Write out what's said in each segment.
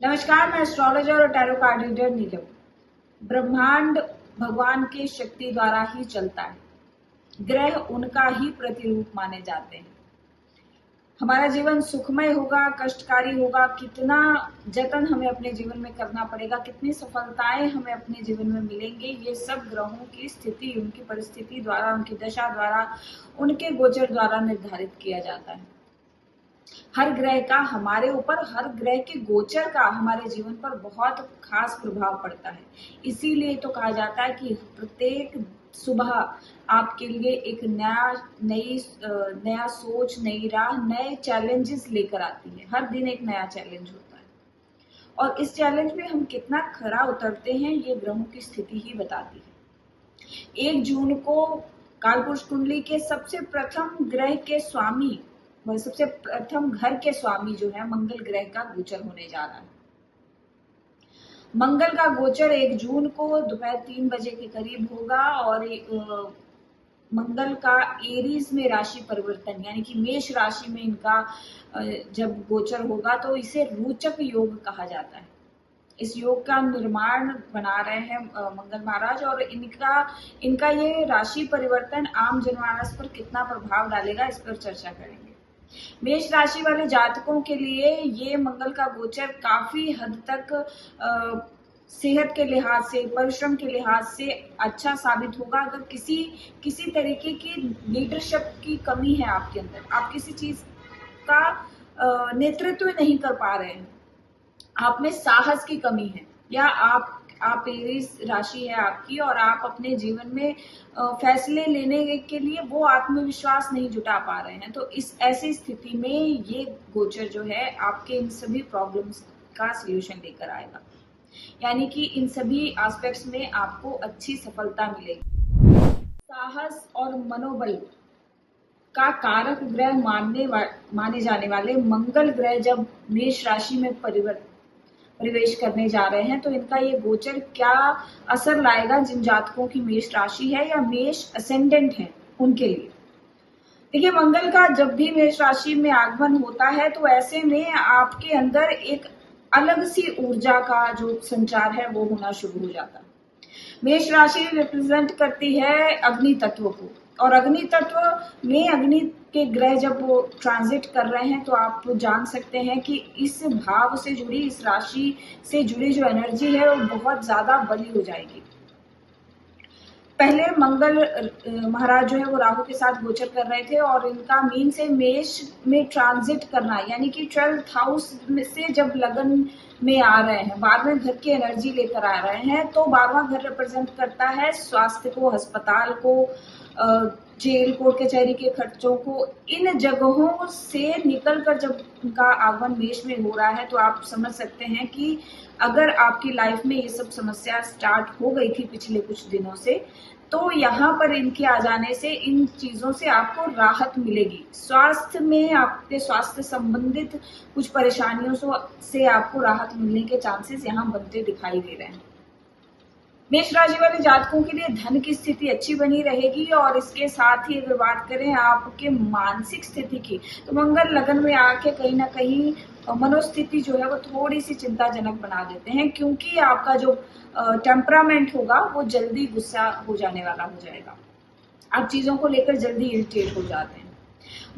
नमस्कार, मैं एस्ट्रोलॉजर और टैरो कार्ड रीडर नीलम। ब्रह्मांड भगवान के शक्ति द्वारा ही चलता है। ग्रह उनका ही प्रतिरूप माने जाते हैं। हमारा जीवन सुखमय होगा, कष्टकारी होगा, कितना जतन हमें अपने जीवन में करना पड़ेगा, कितनी सफलताएं हमें अपने जीवन में मिलेंगे, ये सब ग्रहों की स्थिति, उनकी परिस्थिति द्वारा, उनकी दशा द्वारा, उनके गोचर द्वारा निर्धारित किया जाता है। हर ग्रह का हमारे ऊपर, हर ग्रह के गोचर का हमारे जीवन पर बहुत खास प्रभाव पड़ता है। इसीलिए तो कहा जाता है कि प्रत्येक सुबह आपके लिए एक नया सोच, नई राह, नए चैलेंजेस लेकर आती है। हर दिन एक नया चैलेंज होता है और इस चैलेंज में हम कितना खरा उतरते हैं, ये ग्रहों की स्थिति ही बताती है। 1 जून को कालपुरुष कुंडली के सबसे प्रथम ग्रह के स्वामी, सबसे प्रथम घर के स्वामी जो है मंगल ग्रह का गोचर होने जा रहा है। मंगल का गोचर 1 जून को दोपहर 3 बजे के करीब होगा और मंगल का एरीज में राशि परिवर्तन यानी कि मेष राशि में इनका जब गोचर होगा तो इसे रोचक योग कहा जाता है। इस योग का निर्माण बना रहे हैं मंगल महाराज और इनका ये राशि परिवर्तन आम जनमानस पर कितना प्रभाव डालेगा, इस पर चर्चा करेंगे। मेष राशि वाले जातकों के लिए ये मंगल का गोचर काफी हद तक सेहत के लिहाज से, परिश्रम के लिहाज से अच्छा साबित होगा। अगर किसी तरीके की लीडरशिप की कमी है आपके अंदर, आप किसी चीज का नेतृत्व नहीं कर पा रहे हैं, आप में साहस की कमी है, या आप एरीज राशि है आपकी और आप अपने जीवन में फैसले लेने के लिए वो आत्मविश्वास नहीं जुटा पा रहे हैं, तो इस ऐसी स्थिति में ये गोचर जो है आपके इन सभी प्रॉब्लम्स का सलूशन लेकर आएगा। यानी कि इन सभी एस्पेक्ट्स में आपको अच्छी सफलता मिलेगी। साहस और मनोबल का कारक ग्रह माने जाने वाले मंगल ग्रह जब मेष राशि में प्रवेश करने जा रहे हैं तो इनका ये गोचर क्या असर लाएगा जिन जातकों की मेष राशि है या मेष असेंडेंट है उनके लिए। देखिए, मंगल का जब भी मेष राशि में आगमन होता है तो ऐसे में आपके अंदर एक अलग सी ऊर्जा का जो संचार है वो होना शुरू हो जाता है। मेष राशि रिप्रेजेंट करती है अग्नि तत्व को, और अग्नि तत्व में अग्नि के ग्रह जब वो ट्रांजिट कर रहे हैं तो आप जान सकते हैं कि इस भाव से जुड़ी, इस राशि से जुड़ी जो एनर्जी है वो बहुत ज्यादा बली हो जाएगी। पहले मंगल महाराज जो है वो राहु के साथ गोचर कर रहे थे और इनका मीन से मेष में ट्रांजिट करना यानी कि 12th हाउस से जब लगन में आ रहे हैं, 12वें घर की एनर्जी लेकर आ रहे हैं, तो 12वां घर रिप्रेजेंट करता है स्वास्थ्य को, अस्पताल को, जेल कोर्ट कचहरी के खर्चों को। इन जगहों से निकलकर जब उनका आगमन मेष में हो रहा है तो आप समझ सकते हैं कि अगर आपकी लाइफ में ये सब समस्या स्टार्ट हो गई थी पिछले कुछ दिनों से, तो यहाँ पर इनके आ जाने से इन चीजों से आपको राहत मिलेगी। स्वास्थ्य में आपके स्वास्थ्य संबंधित कुछ परेशानियों से आपको राहत मिलने के चांसेस यहाँ बनते दिखाई दे रहे हैं। मेष राशि वाले जातकों के लिए धन की स्थिति अच्छी बनी रहेगी और इसके साथ ही अगर बात करें आपके मानसिक स्थिति की, तो मंगल लगन में आके कहीं ना कहीं मनोस्थिति जो है वो थोड़ी सी चिंताजनक बना देते हैं, क्योंकि आपका जो टेम्परामेंट होगा वो जल्दी गुस्सा हो जाने वाला हो जाएगा। आप चीजों को लेकर जल्दी इरिटेट हो जाते हैं।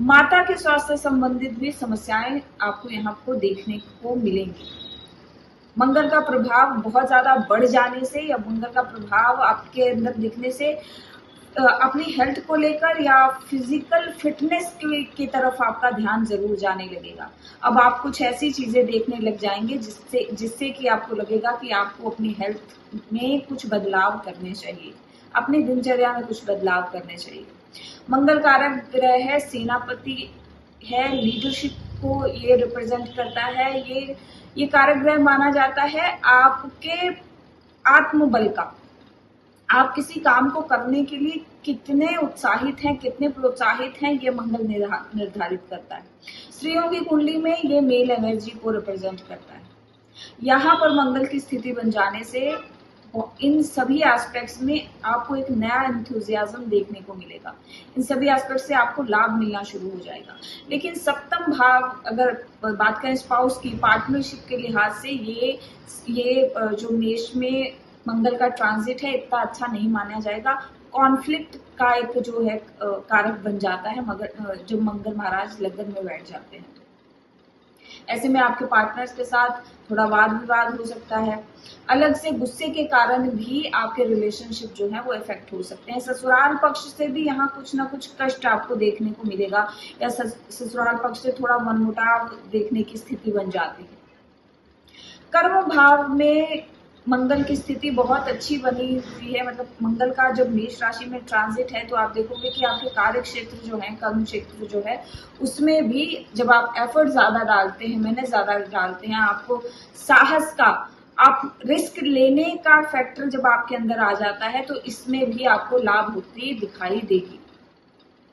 माता के स्वास्थ्य संबंधित भी समस्याएं आपको यहाँ को देखने को मिलेंगी। मंगल का प्रभाव बहुत ज्यादा बढ़ जाने से या मंगल का प्रभाव आपके अंदर दिखने से अपनी हेल्थ को लेकर या फिजिकल फिटनेस की तरफ आपका ध्यान जरूर जाने लगेगा। अब आप कुछ ऐसी चीजें देखने लग जाएंगे जिससे कि आपको लगेगा कि आपको अपनी हेल्थ में कुछ बदलाव करने चाहिए, अपनी दिनचर्या में कुछ बदलाव करने चाहिए। मंगल कारक ग्रह है, सेनापति है, लीडरशिप को ये रिप्रेजेंट करता है। ये कारक ग्रह माना जाता है आपके आत्मबल का। आप किसी काम को करने के लिए कितने उत्साहित हैं, कितने प्रोत्साहित हैं, ये मंगल निर्धारित करता है। स्त्रियों की कुंडली में ये मेल एनर्जी को रिप्रेजेंट करता है। यहाँ पर मंगल की स्थिति बन जाने से और इन सभी एस्पेक्ट्स में आपको एक नया एंथुजियाज्म देखने को मिलेगा। इन सभी एस्पेक्ट से आपको लाभ मिलना शुरू हो जाएगा। लेकिन सप्तम भाव, अगर बात करें स्पाउस की पार्टनरशिप के लिहाज से, ये जो मेष में मंगल का ट्रांजिट है इतना अच्छा नहीं माना जाएगा। कॉन्फ्लिक्ट का एक जो है कारक बन जाता है मगर जब मंगल महाराज लग्न में बैठ जाते हैं तो ऐसे में आपके पार्टनर्स के साथ थोड़ा वाद विवाद हो सकता है। अलग से गुस्से के कारण भी आपके रिलेशनशिप जो है वो इफेक्ट हो सकते हैं। ससुराल पक्ष से भी यहाँ कुछ ना कुछ कष्ट आपको देखने को मिलेगा, या ससुराल पक्ष से थोड़ा मनमुटाव देखने की स्थिति बन जाती है। कर्म भाव में मंगल की स्थिति बहुत अच्छी बनी हुई है। मतलब मंगल का जब मेष राशि में ट्रांजिट है तो आप देखोगे कि आपके कार्य क्षेत्र जो है, कर्म क्षेत्र जो है, उसमें भी जब आप एफर्ट ज्यादा डालते हैं, मेहनत ज्यादा डालते हैं, आपको साहस का, आप रिस्क लेने का फैक्टर जब आपके अंदर आ जाता है तो इसमें भी आपको लाभ होती दिखाई देगी।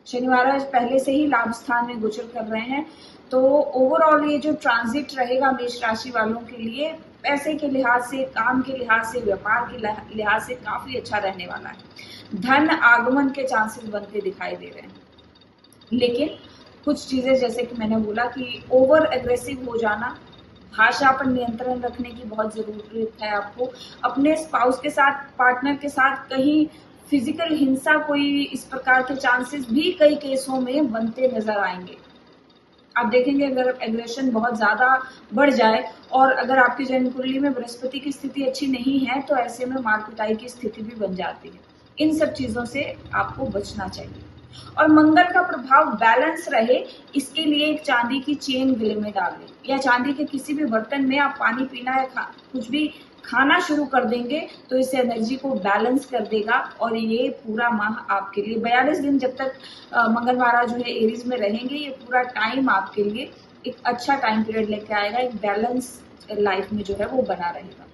शनि महाराज पहले से ही लाभ स्थान में गोचर कर रहे हैं, तो ओवरऑल ये जो ट्रांजिट रहेगा मेष राशि वालों के लिए पैसे के लिहाज से, काम के लिहाज से, व्यापार के लिहाज से काफी अच्छा रहने वाला है। धन आगमन के चांसेस बनते दिखाई दे रहे हैं। लेकिन कुछ चीजें जैसे कि मैंने बोला कि ओवर एग्रेसिव हो जाना, भाषा पर नियंत्रण रखने की बहुत जरूरत है आपको। अपने स्पाउस के साथ, पार्टनर के साथ कहीं फिजिकल हिंसा, कोई इस प्रकार के चांसेस भी कई केसों में बनते नजर आएंगे। आप देखेंगे अगर एग्रेशन बहुत ज्यादा बढ़ जाए और अगर आपकी जन्म कुंडली में बृहस्पति की स्थिति अच्छी नहीं है तो ऐसे में मार पिटाई की स्थिति भी बन जाती है। इन सब चीजों से आपको बचना चाहिए। और मंगल का प्रभाव बैलेंस रहे, इसके लिए एक चांदी की चेन गले में डाल लें, या चांदी के किसी भी बर्तन में आप पानी पीना या कुछ भी खाना शुरू कर देंगे तो इस एनर्जी को बैलेंस कर देगा। और ये पूरा माह आपके लिए 42 दिन जब तक मंगल महाराज जो है एरीज में रहेंगे, ये पूरा टाइम आपके लिए एक अच्छा टाइम पीरियड लेके आएगा, एक बैलेंस लाइफ में जो है वो बना रहेगा।